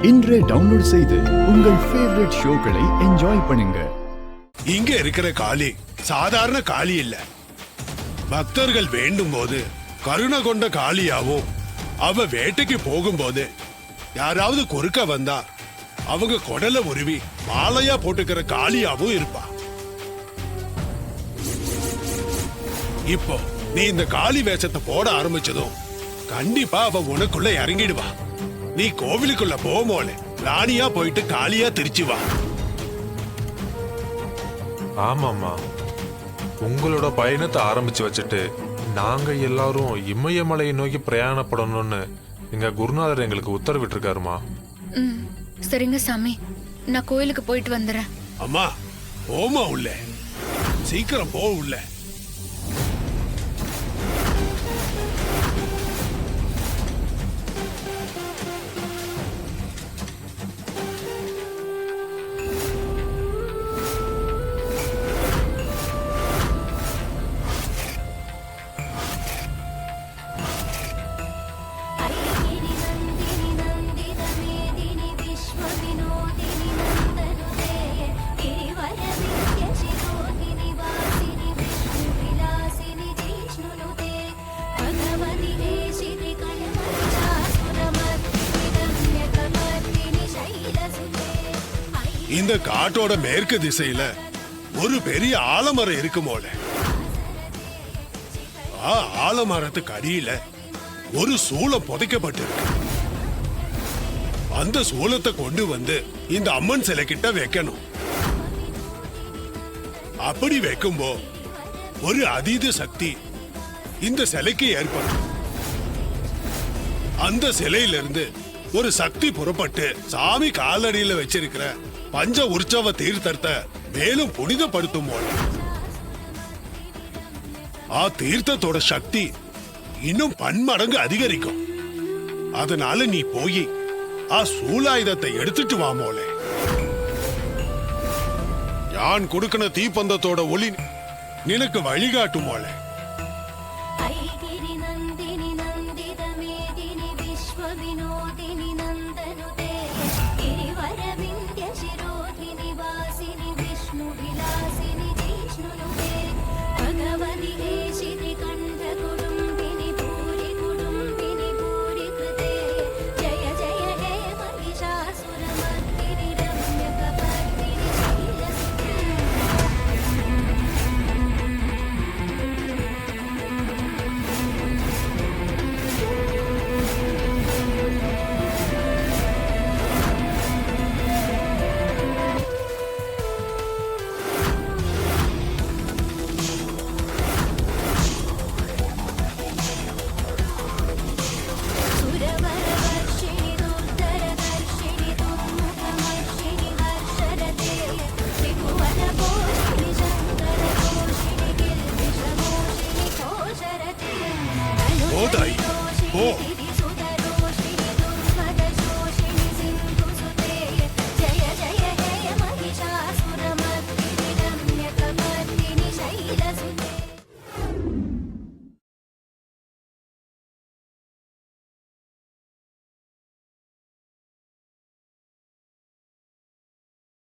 இன்றே டவுன்லோட் செய்து உங்கள் ஃபேவரட் ஷோக்களை என்ஜாய் பண்ணுங்க. இங்க இருக்கிற காளி சாதாரண காளி இல்ல. பக்தர்கள் வேண்டும் போது கருணை கொண்ட காளியாவும், அவ வேட்டைக்கு போகும்போது யாராவது குறுக்க வந்தா அவங்க கொடல உருவி மாலையா போட்டுக்கிற காளியாவும் இருப்பா. இப்போ நீ இந்த காளி வேஷத்தை போட ஆரம்பிச்சதும் கண்டிப்பா அவ உனக்குள்ள இறங்கிடுவா. நீ கோவிலுக்குள்ள போமோலே ராணியா போயிட்டு காளியா திருச்சி வா. ஆமாம்மா, உங்களோட பயணத்தை ஆரம்பிச்சு வச்சுட்டு நாங்க எல்லாரும் இமயமலையை நோக்கி பிரயாணப்படணும்னு எங்க குருநாதர் எங்களுக்கு உத்தரவிட்டிருக்காருமா. சரிங்க சாமி, நான் கோயிலுக்கு போயிட்டு வந்துடுறேன். அம்மா போமா உள்ள, சீக்கிரம் போ உள்ள. இந்த காட்டோட மேற்கு திசையில ஒரு பெரிய ஆலமரம் இருக்குமோல. ஆலமரத்துக்கு அடியில ஒரு சூளம் புதைக்கப்பட்டிருக்கு. அந்த சூளத்தை கொண்டு வந்து இந்த அம்மன் சிலை கிட்ட வைக்கணும். அப்படி வைக்கும்போ ஒரு அதீத சக்தி இந்த சிலைக்கு ஏற்படும். அந்த சிலையிலிருந்து ஒரு சக்தி புறப்பட்டு சாமி காலடியில வச்சிருக்கிற பஞ்ச உற்சவ தீர்த்தத்தை மேலும் புனிதப்படுத்தும் போல. தீர்த்தத்தோட சக்தி இன்னும் பன்மடங்கு அதிகரிக்கும். அதனால நீ போய் சூலாயுதத்தை எடுத்துட்டு வா மோலே. யான் கொடுக்கிற தீப்பந்தத்தோட ஒளி நினக்கு வழிகாட்டும் மோலே. ஓ